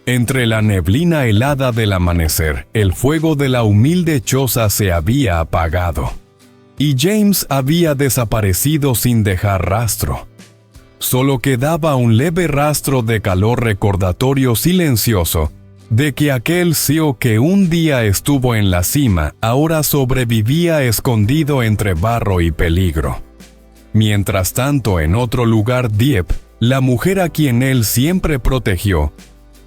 Entre la neblina helada del amanecer, el fuego de la humilde choza se había apagado, y James había desaparecido sin dejar rastro. Solo quedaba un leve rastro de calor recordatorio silencioso de que aquel Seo que un día estuvo en la cima ahora sobrevivía escondido entre barro y peligro. Mientras tanto, en otro lugar, Dieppe, la mujer a quien él siempre protegió,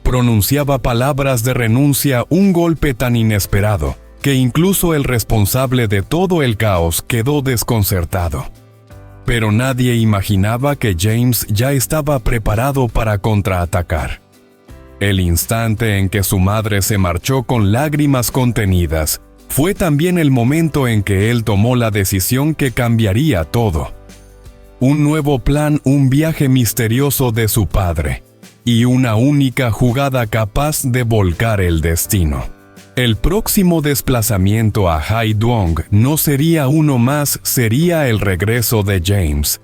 pronunciaba palabras de renuncia, un golpe tan inesperado que incluso el responsable de todo el caos quedó desconcertado. Pero nadie imaginaba que James ya estaba preparado para contraatacar. El instante en que su madre se marchó con lágrimas contenidas fue también el momento en que él tomó la decisión que cambiaría todo. Un nuevo plan, un viaje misterioso de su padre, y una única jugada capaz de volcar el destino. El próximo desplazamiento a Hai Duong no sería uno más, sería el regreso de James,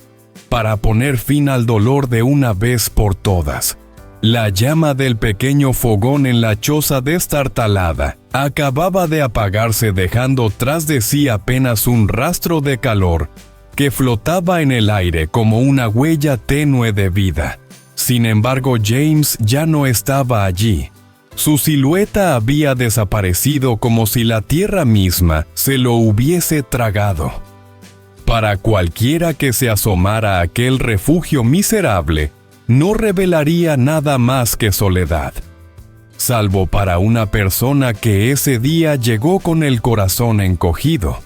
para poner fin al dolor de una vez por todas. La llama del pequeño fogón en la choza destartalada acababa de apagarse, dejando tras de sí apenas un rastro de calor que flotaba en el aire como una huella tenue de vida. Sin embargo, James ya no estaba allí. Su silueta había desaparecido como si la tierra misma se lo hubiese tragado. Para cualquiera que se asomara a aquel refugio miserable, no revelaría nada más que soledad, salvo para una persona que ese día llegó con el corazón encogido.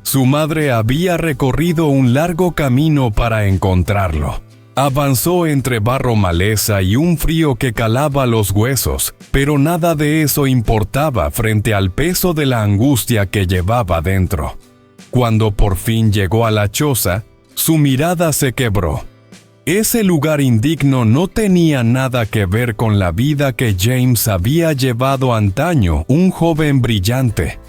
Su madre había recorrido un largo camino para encontrarlo. Avanzó entre barro, maleza y un frío que calaba los huesos, pero nada de eso importaba frente al peso de la angustia que llevaba dentro. Cuando por fin llegó a la choza, su mirada se quebró. Ese lugar indigno no tenía nada que ver con la vida que James había llevado antaño, un joven brillante.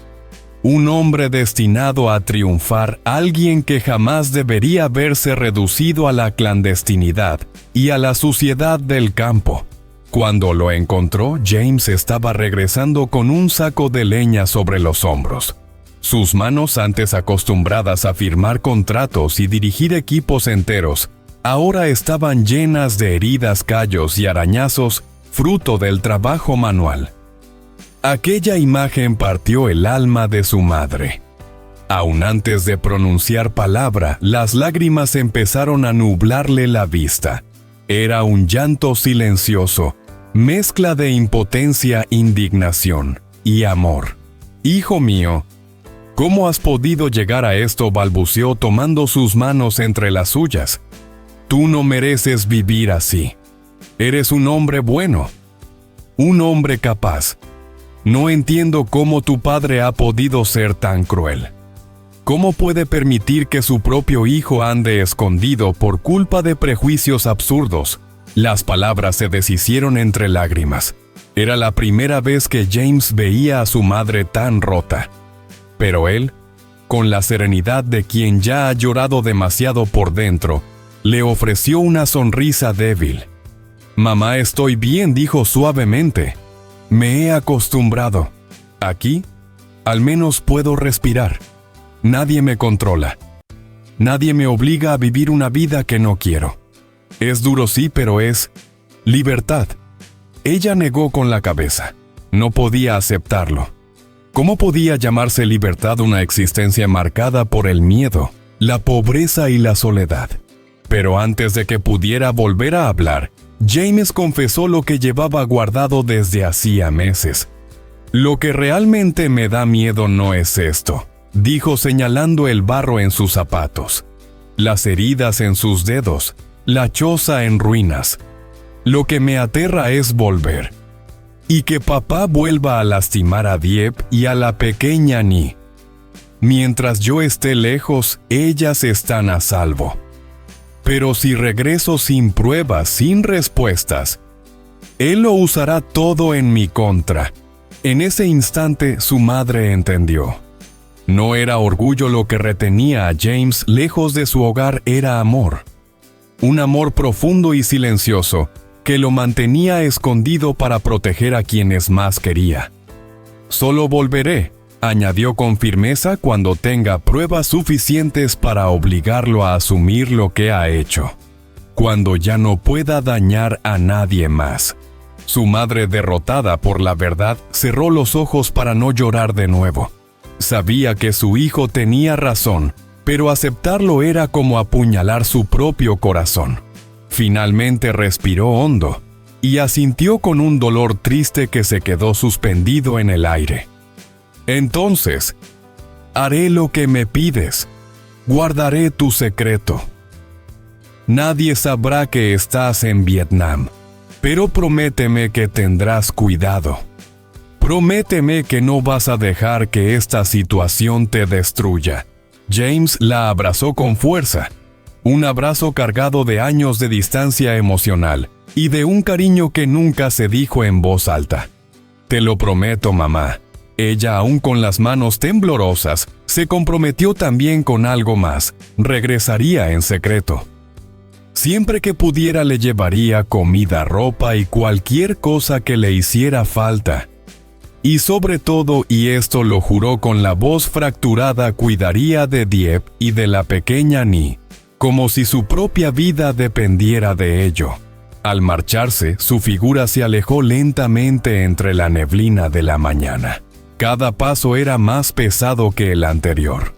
Un hombre destinado a triunfar, alguien que jamás debería verse reducido a la clandestinidad y a la suciedad del campo. Cuando lo encontró, James estaba regresando con un saco de leña sobre los hombros. Sus manos, antes acostumbradas a firmar contratos y dirigir equipos enteros, ahora estaban llenas de heridas, callos y arañazos, fruto del trabajo manual. Aquella imagen partió el alma de su madre. Aún antes de pronunciar palabra, las lágrimas empezaron a nublarle la vista. Era un llanto silencioso, mezcla de impotencia, indignación y amor. «Hijo mío, ¿cómo has podido llegar a esto?», balbuceó tomando sus manos entre las suyas. «Tú no mereces vivir así. Eres un hombre bueno, un hombre capaz. No entiendo cómo tu padre ha podido ser tan cruel. ¿Cómo puede permitir que su propio hijo ande escondido por culpa de prejuicios absurdos?». Las palabras se deshicieron entre lágrimas. Era la primera vez que James veía a su madre tan rota. Pero él, con la serenidad de quien ya ha llorado demasiado por dentro, le ofreció una sonrisa débil. «Mamá, estoy bien», dijo suavemente. «Me he acostumbrado. Aquí, al menos puedo respirar. Nadie me controla. Nadie me obliga a vivir una vida que no quiero. Es duro, sí, pero es libertad». Ella negó con la cabeza. No podía aceptarlo. ¿Cómo podía llamarse libertad una existencia marcada por el miedo, la pobreza y la soledad? Pero antes de que pudiera volver a hablar, James confesó lo que llevaba guardado desde hacía meses. «Lo que realmente me da miedo no es esto», dijo señalando el barro en sus zapatos, las heridas en sus dedos, la choza en ruinas. «Lo que me aterra es volver. Y que papá vuelva a lastimar a Dieppe y a la pequeña Ni. Mientras yo esté lejos, ellas están a salvo. Pero si regreso sin pruebas, sin respuestas, él lo usará todo en mi contra». En ese instante, su madre entendió. No era orgullo lo que retenía a James lejos de su hogar, era amor. Un amor profundo y silencioso, que lo mantenía escondido para proteger a quienes más quería. «Solo volveré», añadió con firmeza, «cuando tenga pruebas suficientes para obligarlo a asumir lo que ha hecho. Cuando ya no pueda dañar a nadie más». Su madre, derrotada por la verdad, cerró los ojos para no llorar de nuevo. Sabía que su hijo tenía razón, pero aceptarlo era como apuñalar su propio corazón. Finalmente respiró hondo y asintió con un dolor triste que se quedó suspendido en el aire. «Entonces, haré lo que me pides. Guardaré tu secreto. Nadie sabrá que estás en Vietnam, pero prométeme que tendrás cuidado. Prométeme que no vas a dejar que esta situación te destruya». James la abrazó con fuerza, un abrazo cargado de años de distancia emocional y de un cariño que nunca se dijo en voz alta. «Te lo prometo, mamá». Ella, aún con las manos temblorosas, se comprometió también con algo más. Regresaría en secreto. Siempre que pudiera le llevaría comida, ropa y cualquier cosa que le hiciera falta. Y sobre todo, y esto lo juró con la voz fracturada, cuidaría de Dieppe y de la pequeña Nhi, como si su propia vida dependiera de ello. Al marcharse, su figura se alejó lentamente entre la neblina de la mañana. Cada paso era más pesado que el anterior.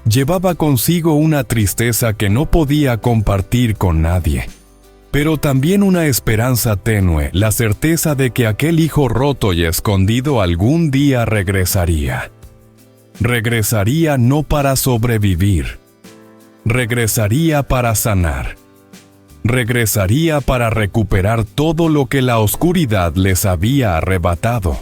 Llevaba consigo una tristeza que no podía compartir con nadie, pero también una esperanza tenue, la certeza de que aquel hijo roto y escondido algún día regresaría. Regresaría no para sobrevivir. Regresaría para sanar. Regresaría para recuperar todo lo que la oscuridad les había arrebatado.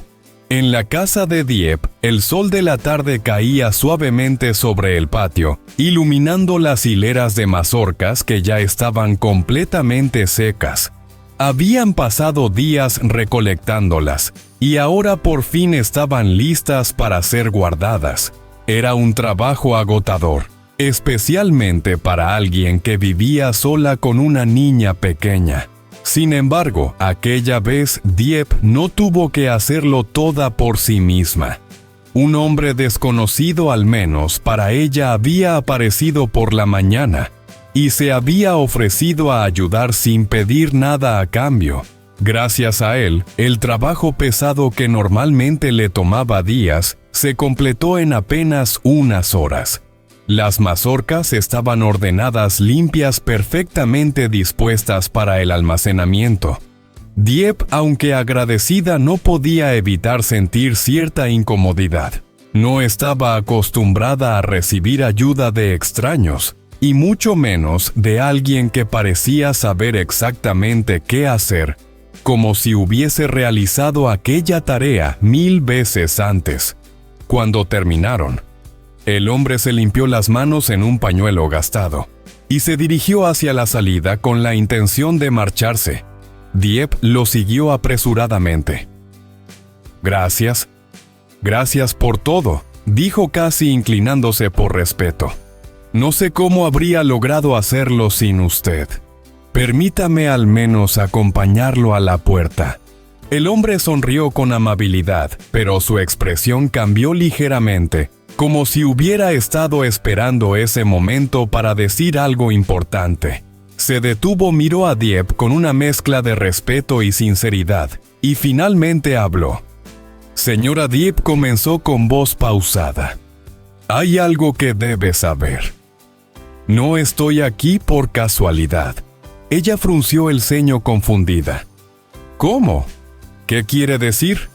En la casa de Dieppe, el sol de la tarde caía suavemente sobre el patio, iluminando las hileras de mazorcas que ya estaban completamente secas. Habían pasado días recolectándolas, y ahora por fin estaban listas para ser guardadas. Era un trabajo agotador, especialmente para alguien que vivía sola con una niña pequeña. Sin embargo, aquella vez Dieppe no tuvo que hacerlo toda por sí misma. Un hombre desconocido, al menos para ella, había aparecido por la mañana y se había ofrecido a ayudar sin pedir nada a cambio. Gracias a él, el trabajo pesado que normalmente le tomaba días se completó en apenas unas horas. Las mazorcas estaban ordenadas, limpias, perfectamente dispuestas para el almacenamiento. Dieppe, aunque agradecida, no podía evitar sentir cierta incomodidad. No estaba acostumbrada a recibir ayuda de extraños, y mucho menos de alguien que parecía saber exactamente qué hacer, como si hubiese realizado aquella tarea 1000 veces antes. Cuando terminaron, el hombre se limpió las manos en un pañuelo gastado y se dirigió hacia la salida con la intención de marcharse. Dieppe lo siguió apresuradamente. «Gracias. Gracias por todo», dijo casi inclinándose por respeto. «No sé cómo habría logrado hacerlo sin usted. Permítame al menos acompañarlo a la puerta». El hombre sonrió con amabilidad, pero su expresión cambió ligeramente, como si hubiera estado esperando ese momento para decir algo importante. Se detuvo, miró a Dieppe con una mezcla de respeto y sinceridad, y finalmente habló. «Señora Dieppe», comenzó con voz pausada, «hay algo que debe saber. No estoy aquí por casualidad». Ella frunció el ceño confundida. «¿Cómo? ¿Qué quiere decir?».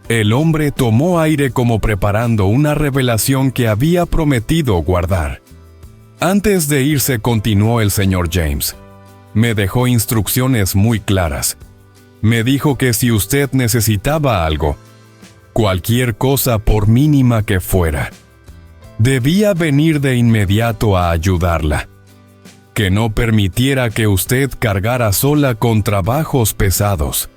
El hombre tomó aire como preparando una revelación que había prometido guardar. Antes de irse, continuó el señor James, me dejó instrucciones muy claras. Me dijo que si usted necesitaba algo, cualquier cosa por mínima que fuera, debía venir de inmediato a ayudarla. Que no permitiera que usted cargara sola con trabajos pesados.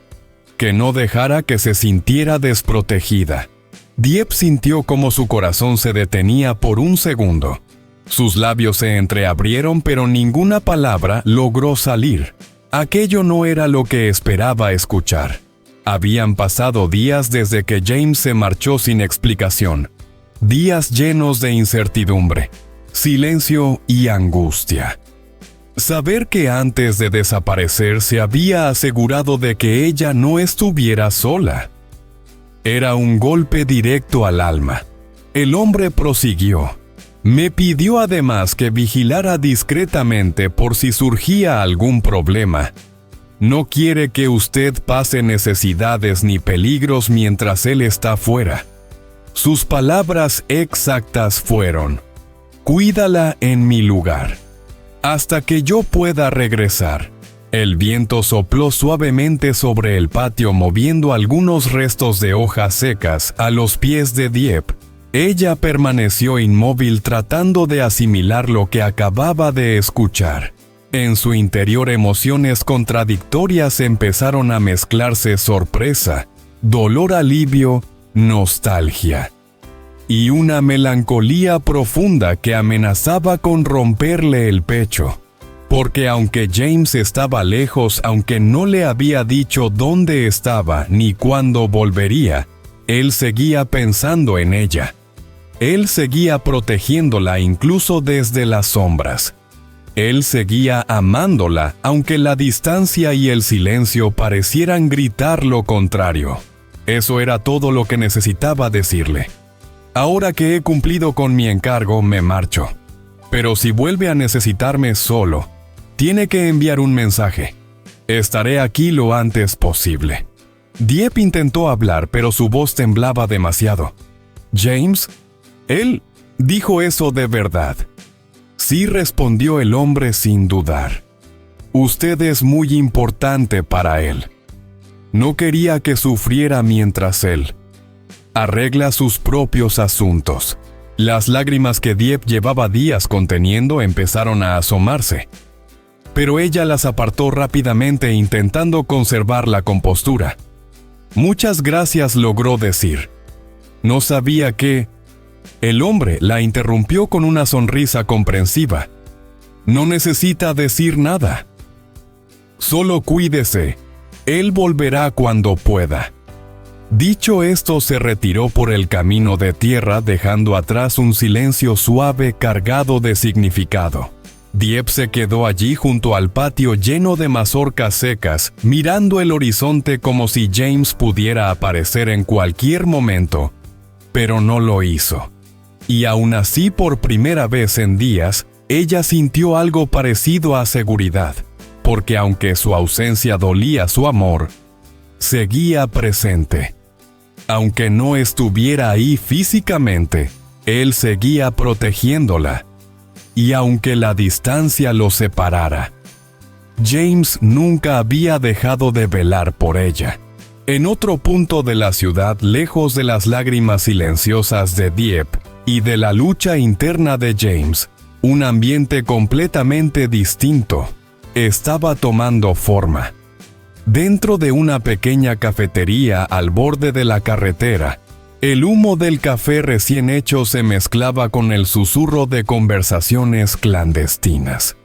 Que no dejara que se sintiera desprotegida. Dieppe sintió como su corazón se detenía por un segundo. Sus labios se entreabrieron, pero ninguna palabra logró salir. Aquello no era lo que esperaba escuchar. Habían pasado días desde que James se marchó sin explicación. Días llenos de incertidumbre, silencio y angustia. Saber que antes de desaparecer se había asegurado de que ella no estuviera sola. Era un golpe directo al alma. El hombre prosiguió. Me pidió además que vigilara discretamente por si surgía algún problema. No quiere que usted pase necesidades ni peligros mientras él está fuera. Sus palabras exactas fueron: cuídala en mi lugar, hasta que yo pueda regresar. El viento sopló suavemente sobre el patio, moviendo algunos restos de hojas secas a los pies de Dieppe. Ella permaneció inmóvil, tratando de asimilar lo que acababa de escuchar. En su interior emociones contradictorias empezaron a mezclarse: sorpresa, dolor, alivio, nostalgia y una melancolía profunda que amenazaba con romperle el pecho. Porque aunque James estaba lejos, aunque no le había dicho dónde estaba ni cuándo volvería, él seguía pensando en ella. Él seguía protegiéndola incluso desde las sombras. Él seguía amándola, aunque la distancia y el silencio parecieran gritar lo contrario. Eso era todo lo que necesitaba decirle. Ahora que he cumplido con mi encargo, me marcho. Pero si vuelve a necesitarme solo, tiene que enviar un mensaje. Estaré aquí lo antes posible. Dieppe intentó hablar, pero su voz temblaba demasiado. James, él dijo eso de verdad. Sí, respondió el hombre sin dudar. Usted es muy importante para él. No quería que sufriera mientras él arregla sus propios asuntos. Las lágrimas que Dieppe llevaba días conteniendo empezaron a asomarse. Pero ella las apartó rápidamente, intentando conservar la compostura. Muchas gracias, logró decir. No sabía que... El hombre la interrumpió con una sonrisa comprensiva. No necesita decir nada. Solo cuídese. Él volverá cuando pueda. Dicho esto, se retiró por el camino de tierra, dejando atrás un silencio suave cargado de significado. Dieppe se quedó allí junto al patio lleno de mazorcas secas, mirando el horizonte como si James pudiera aparecer en cualquier momento. Pero no lo hizo. Y aún así, por primera vez en días, ella sintió algo parecido a seguridad, porque aunque su ausencia dolía, su amor seguía presente. Aunque no estuviera ahí físicamente, él seguía protegiéndola. Y aunque la distancia los separara, James nunca había dejado de velar por ella. En otro punto de la ciudad, lejos de las lágrimas silenciosas de Dieppe y de la lucha interna de James, un ambiente completamente distinto estaba tomando forma. Dentro de una pequeña cafetería al borde de la carretera, el humo del café recién hecho se mezclaba con el susurro de conversaciones clandestinas.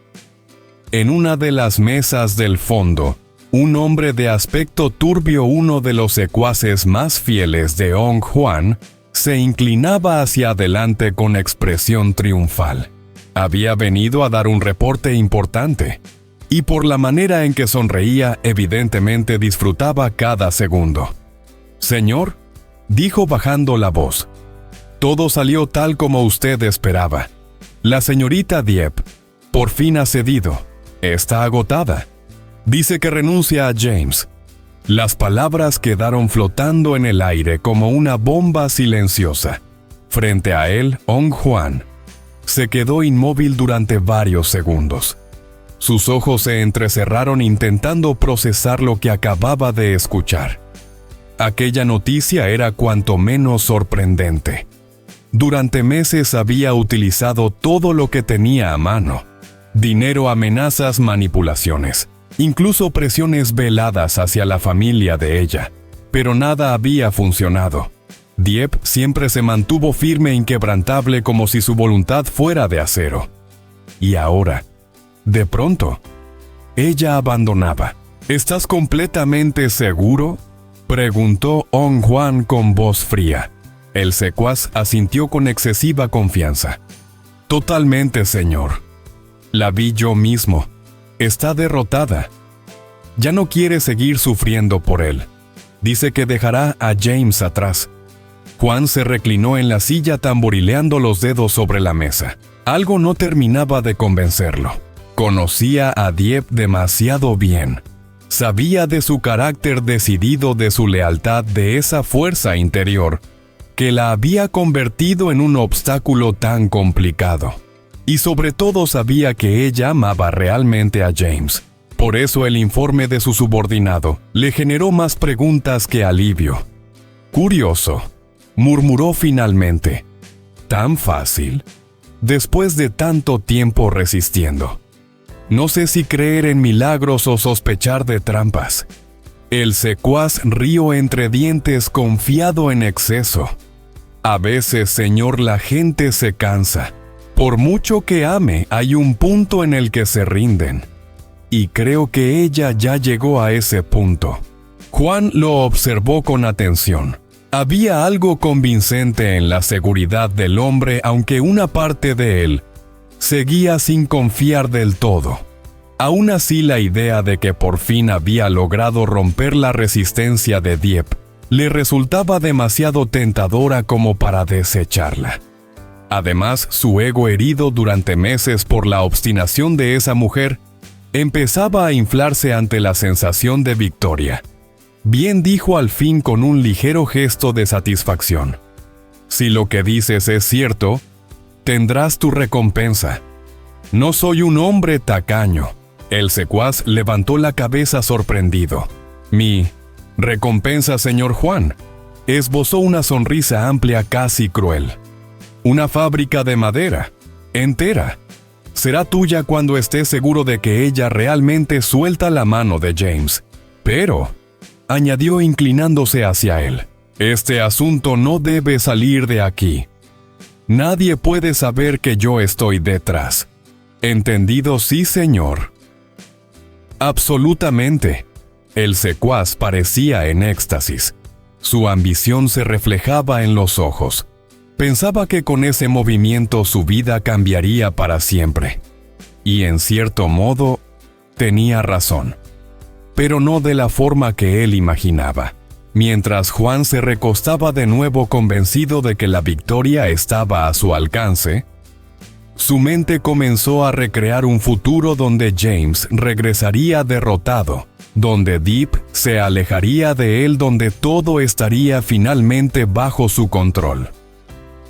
En una de las mesas del fondo, un hombre de aspecto turbio, uno de los secuaces más fieles de Ong Juan, se inclinaba hacia adelante con expresión triunfal. Había venido a dar un reporte importante, y por la manera en que sonreía, evidentemente disfrutaba cada segundo. «Señor», dijo bajando la voz, «todo salió tal como usted esperaba. La señorita Dieppe por fin ha cedido. Está agotada. Dice que renuncia a James». Las palabras quedaron flotando en el aire como una bomba silenciosa. Frente a él, Ong Juan se quedó inmóvil durante varios segundos. Sus ojos se entrecerraron intentando procesar lo que acababa de escuchar. Aquella noticia era cuanto menos sorprendente. Durante meses había utilizado todo lo que tenía a mano: dinero, amenazas, manipulaciones, incluso presiones veladas hacia la familia de ella. Pero nada había funcionado. Dieppe siempre se mantuvo firme e inquebrantable, como si su voluntad fuera de acero. Y ahora, de pronto, ella abandonaba. ¿Estás completamente seguro?, preguntó Ong Juan con voz fría. El secuaz asintió con excesiva confianza. Totalmente, señor. La vi yo mismo. Está derrotada. Ya no quiere seguir sufriendo por él. Dice que dejará a James atrás. Juan se reclinó en la silla tamborileando los dedos sobre la mesa. Algo no terminaba de convencerlo. Conocía a Dieppe demasiado bien. Sabía de su carácter decidido, de su lealtad, de esa fuerza interior que la había convertido en un obstáculo tan complicado. Y sobre todo sabía que ella amaba realmente a James. Por eso el informe de su subordinado le generó más preguntas que alivio. Curioso, murmuró finalmente. ¿Tan fácil? Después de tanto tiempo resistiendo. No sé si creer en milagros o sospechar de trampas. El secuaz rió entre dientes, confiado en exceso. A veces, señor, la gente se cansa. Por mucho que ame, hay un punto en el que se rinden. Y creo que ella ya llegó a ese punto. Juan lo observó con atención. Había algo convincente en la seguridad del hombre, aunque una parte de él seguía sin confiar del todo. Aún así, la idea de que por fin había logrado romper la resistencia de Dieppe le resultaba demasiado tentadora como para desecharla. Además, su ego herido durante meses por la obstinación de esa mujer empezaba a inflarse ante la sensación de victoria. Bien, dijo al fin con un ligero gesto de satisfacción. Si lo que dices es cierto, tendrás tu recompensa. No soy un hombre tacaño. El secuaz levantó la cabeza sorprendido. Mi recompensa, señor Juan. Esbozó una sonrisa amplia, casi cruel. Una fábrica de madera, entera. Será tuya cuando estés seguro de que ella realmente suelta la mano de James. Pero, añadió inclinándose hacia él, este asunto no debe salir de aquí. Nadie puede saber que yo estoy detrás. ¿Entendido? Sí, señor. Absolutamente. El secuaz parecía en éxtasis. Su ambición se reflejaba en los ojos. Pensaba que con ese movimiento su vida cambiaría para siempre. Y en cierto modo, tenía razón. Pero no de la forma que él imaginaba. Mientras Juan se recostaba de nuevo convencido de que la victoria estaba a su alcance, su mente comenzó a recrear un futuro donde James regresaría derrotado, donde Dieppe se alejaría de él, donde todo estaría finalmente bajo su control.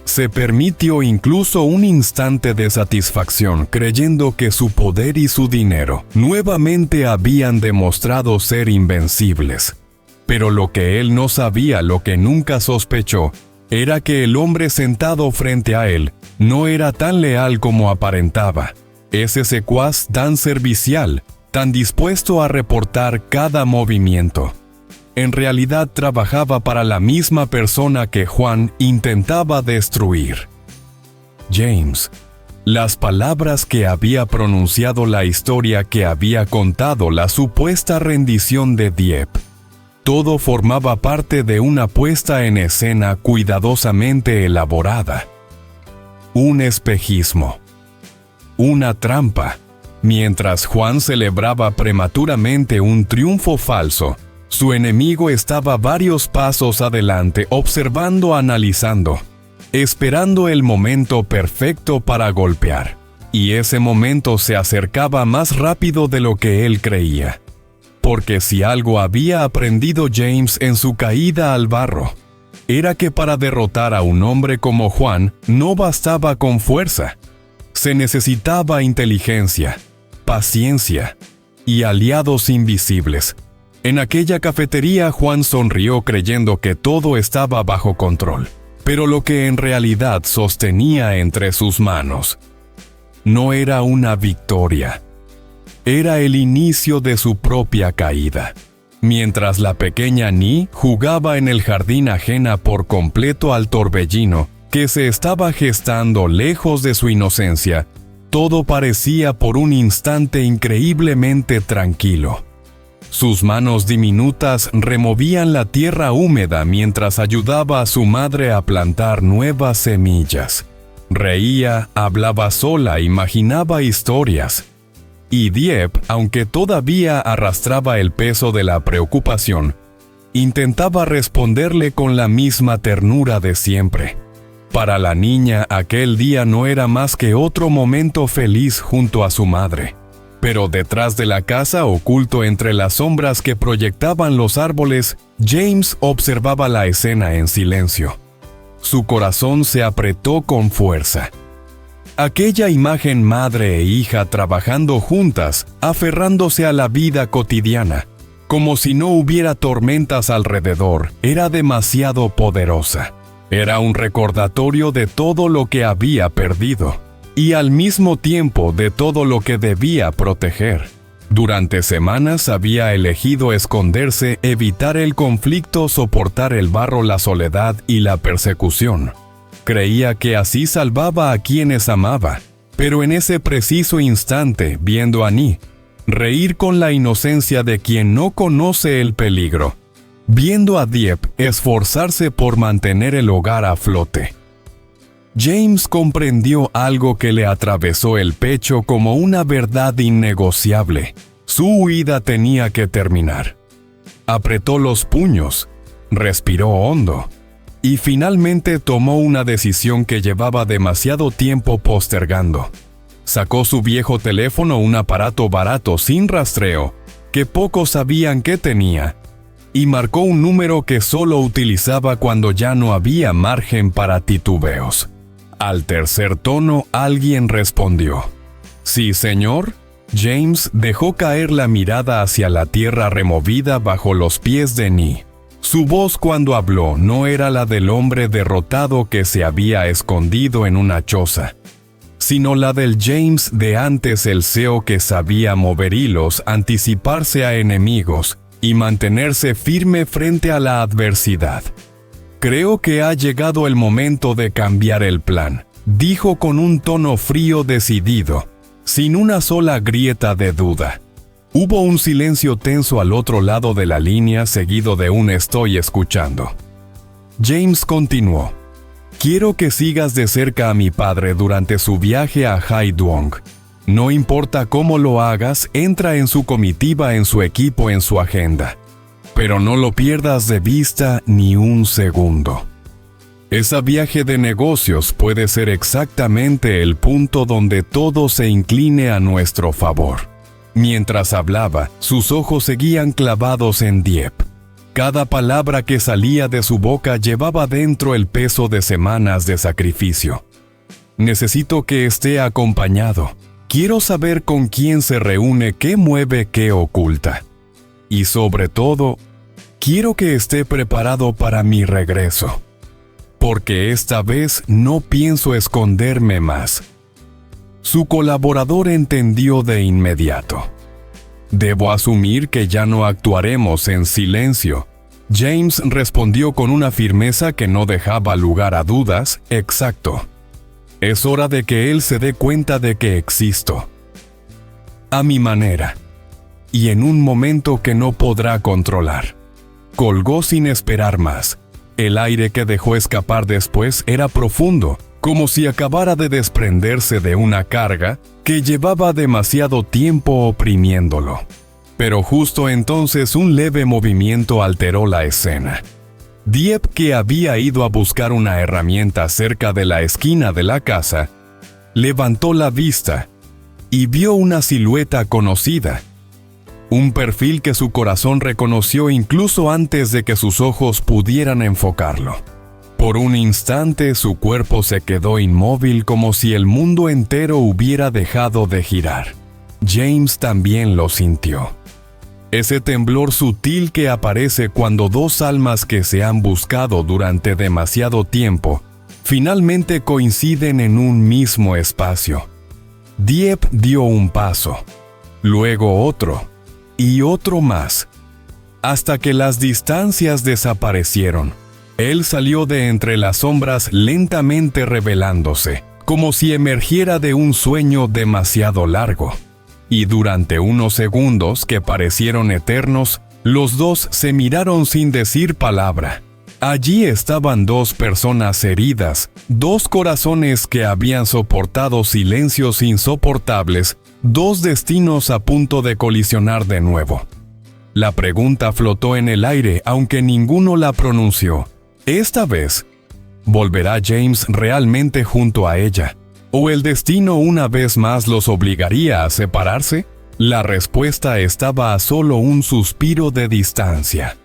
Se permitió incluso un instante de satisfacción creyendo que su poder y su dinero nuevamente habían demostrado ser invencibles. Pero lo que él no sabía, lo que nunca sospechó, era que el hombre sentado frente a él no era tan leal como aparentaba. Ese secuaz tan servicial, tan dispuesto a reportar cada movimiento. En realidad trabajaba para la misma persona que Juan intentaba destruir. James. Las palabras que había pronunciado, la historia que había contado, la supuesta rendición de Dieppe. Todo formaba parte de una puesta en escena cuidadosamente elaborada. Un espejismo. Una trampa. Mientras Juan celebraba prematuramente un triunfo falso, su enemigo estaba varios pasos adelante, observando, analizando, esperando el momento perfecto para golpear. Y ese momento se acercaba más rápido de lo que él creía. Porque si algo había aprendido James en su caída al barro, era que para derrotar a un hombre como Juan no bastaba con fuerza. Se necesitaba inteligencia, paciencia y aliados invisibles. En aquella cafetería Juan sonrió creyendo que todo estaba bajo control, pero lo que en realidad sostenía entre sus manos no era una victoria. Era el inicio de su propia caída. Mientras la pequeña Ni jugaba en el jardín ajena por completo al torbellino que se estaba gestando lejos de su inocencia, todo parecía por un instante increíblemente tranquilo. Sus manos diminutas removían la tierra húmeda mientras ayudaba a su madre a plantar nuevas semillas. Reía, hablaba sola, imaginaba historias. Y Dieppe, aunque todavía arrastraba el peso de la preocupación, intentaba responderle con la misma ternura de siempre. Para la niña, aquel día no era más que otro momento feliz junto a su madre. Pero detrás de la casa, oculto entre las sombras que proyectaban los árboles, James observaba la escena en silencio. Su corazón se apretó con fuerza. Aquella imagen madre e hija trabajando juntas, aferrándose a la vida cotidiana, como si no hubiera tormentas alrededor, era demasiado poderosa. Era un recordatorio de todo lo que había perdido, y al mismo tiempo de todo lo que debía proteger. Durante semanas había elegido esconderse, evitar el conflicto, soportar el barro, la soledad y la persecución. Creía que así salvaba a quienes amaba, pero en ese preciso instante, viendo a Annie reír con la inocencia de quien no conoce el peligro, viendo a Dieppe esforzarse por mantener el hogar a flote, James comprendió algo que le atravesó el pecho como una verdad innegociable. Su huida tenía que terminar. Apretó los puños, respiró hondo, y finalmente tomó una decisión que llevaba demasiado tiempo postergando. Sacó su viejo teléfono, un aparato barato sin rastreo, que pocos sabían que tenía, y marcó un número que solo utilizaba cuando ya no había margen para titubeos. Al tercer tono, alguien respondió. «Sí, señor». James dejó caer la mirada hacia la tierra removida bajo los pies de Annie. Su voz cuando habló no era la del hombre derrotado que se había escondido en una choza, sino la del James de antes, el CEO que sabía mover hilos, anticiparse a enemigos y mantenerse firme frente a la adversidad. «Creo que ha llegado el momento de cambiar el plan», dijo con un tono frío decidido, sin una sola grieta de duda. Hubo un silencio tenso al otro lado de la línea, seguido de un «estoy escuchando». James continuó. «Quiero que sigas de cerca a mi padre durante su viaje a Hai Duong. No importa cómo lo hagas, entra en su comitiva, en su equipo, en su agenda. Pero no lo pierdas de vista ni un segundo. Ese viaje de negocios puede ser exactamente el punto donde todo se incline a nuestro favor». Mientras hablaba, sus ojos seguían clavados en Dieppe. Cada palabra que salía de su boca llevaba dentro el peso de semanas de sacrificio. «Necesito que esté acompañado. Quiero saber con quién se reúne, qué mueve, qué oculta. Y sobre todo, quiero que esté preparado para mi regreso. Porque esta vez no pienso esconderme más». Su colaborador entendió de inmediato. «Debo asumir que ya no actuaremos en silencio». James respondió con una firmeza que no dejaba lugar a dudas. «Exacto. Es hora de que él se dé cuenta de que existo. A mi manera. Y en un momento que no podrá controlar». Colgó sin esperar más. El aire que dejó escapar después era profundo, como si acabara de desprenderse de una carga que llevaba demasiado tiempo oprimiéndolo. Pero justo entonces un leve movimiento alteró la escena. Dieppe, que había ido a buscar una herramienta cerca de la esquina de la casa, levantó la vista y vio una silueta conocida. Un perfil que su corazón reconoció incluso antes de que sus ojos pudieran enfocarlo. Por un instante su cuerpo se quedó inmóvil, como si el mundo entero hubiera dejado de girar. James también lo sintió. Ese temblor sutil que aparece cuando dos almas que se han buscado durante demasiado tiempo finalmente coinciden en un mismo espacio. Dieppe dio un paso, luego otro y otro más, hasta que las distancias desaparecieron. Él salió de entre las sombras lentamente revelándose, como si emergiera de un sueño demasiado largo. Y durante unos segundos que parecieron eternos, los dos se miraron sin decir palabra. Allí estaban dos personas heridas, dos corazones que habían soportado silencios insoportables, dos destinos a punto de colisionar de nuevo. La pregunta flotó en el aire, aunque ninguno la pronunció. Esta vez, ¿volverá James realmente junto a ella? ¿O el destino una vez más los obligaría a separarse? La respuesta estaba a solo un suspiro de distancia.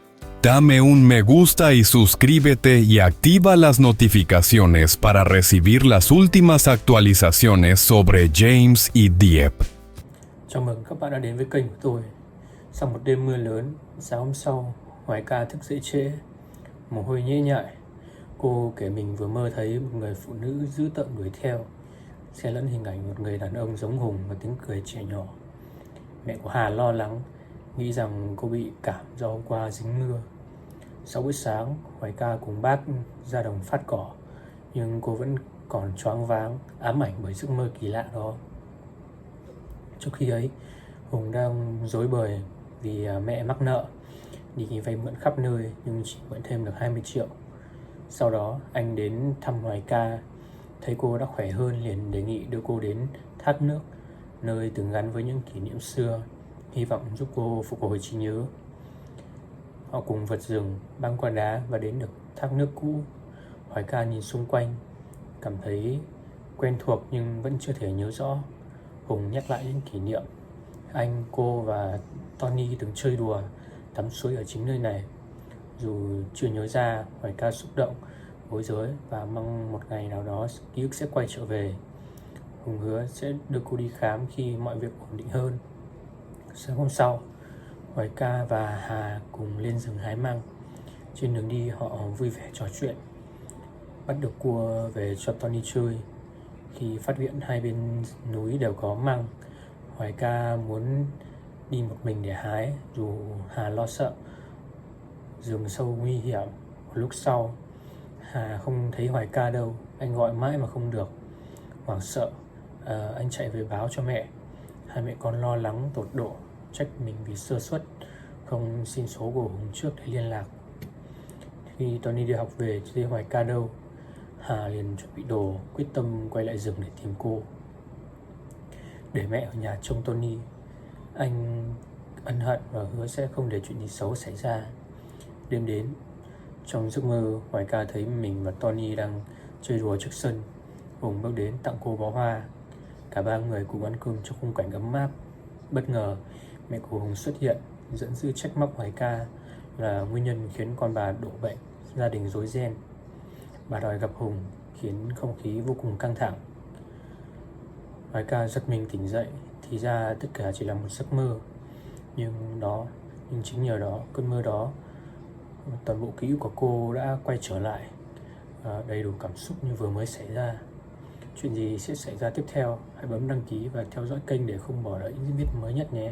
Dame un me gusta y suscríbete y activa las notificaciones para recibir las últimas actualizaciones sobre James y Dieppe. Chào mừng các bạn đã đến với kênh của tôi. Sau một đêm mưa lớn, sáng hôm sau, Hoài Ca thức dậy trễ, mồ hôi nhễ nhại. Cô kể mình vừa mơ thấy một người phụ nữ dữ tợn đuổi theo, xen lẫn hình ảnh một người đàn ông giống Hùng và tiếng cười trẻ nhỏ. Mẹ của Hà lo lắng, nghĩ rằng cô bị cảm do hôm qua dính mưa. Sau bữa sáng, Hoài Ca cùng bác ra đồng phát cỏ, nhưng cô vẫn còn choáng váng, ám ảnh bởi giấc mơ kỳ lạ đó. Trong khi ấy, Hùng đang rối bời vì mẹ mắc nợ, đi vay mượn khắp nơi nhưng chỉ mượn thêm được 20 triệu. Sau đó, anh đến thăm Hoài Ca, thấy cô đã khỏe hơn liền đề nghị đưa cô đến thác nước, nơi từng gắn với những kỷ niệm xưa, hy vọng giúp cô phục hồi trí nhớ. Họ cùng vượt rừng, băng qua đá và đến được thác nước cũ. Hoài Ca nhìn xung quanh, cảm thấy quen thuộc nhưng vẫn chưa thể nhớ rõ. Hùng nhắc lại những kỷ niệm. Anh, cô và Tony từng chơi đùa, tắm suối ở chính nơi này. Dù chưa nhớ ra, Hoài Ca xúc động, bối rối và mong một ngày nào đó ký ức sẽ quay trở về. Hùng hứa sẽ đưa cô đi khám khi mọi việc ổn định hơn. Sáng hôm sau, Hoài Ca và Hà cùng lên rừng hái măng. Trên đường đi họ vui vẻ trò chuyện, bắt được cua về cho Tony chơi. Khi phát hiện hai bên núi đều có măng, Hoài Ca muốn đi một mình để hái, dù Hà lo sợ rừng sâu nguy hiểm. Một lúc sau, Hà không thấy Hoài Ca đâu, anh gọi mãi mà không được. Hoảng sợ, anh chạy về báo cho mẹ. Hai mẹ con lo lắng tột độ, trách mình vì sơ suất, không xin số của Hùng trước để liên lạc. Khi Tony đi học về chưa thấy Hoài Ca đâu, Hà liền chuẩn bị đồ, quyết tâm quay lại rừng để tìm cô. Để mẹ ở nhà trông Tony, anh ân hận và hứa sẽ không để chuyện gì xấu xảy ra. Đêm đến, trong giấc mơ, Hoài Ca thấy mình và Tony đang chơi đùa trước sân. Hùng bước đến tặng cô bó hoa. Cả ba người cùng ăn cơm trong khung cảnh ấm áp. Bất ngờ, mẹ của Hùng xuất hiện, giận dữ trách móc Hoài Ca là nguyên nhân khiến con bà đổ bệnh, gia đình rối ren. Bà đòi gặp Hùng, khiến không khí vô cùng căng thẳng. Hoài Ca giật mình tỉnh dậy, thì ra tất cả chỉ là một giấc mơ. Nhưng chính nhờ đó, cơn mơ đó, toàn bộ ký ức của cô đã quay trở lại, đầy đủ cảm xúc như vừa mới xảy ra. Chuyện gì sẽ xảy ra tiếp theo? Hãy bấm đăng ký và theo dõi kênh để không bỏ lỡ những diễn biến mới nhất nhé.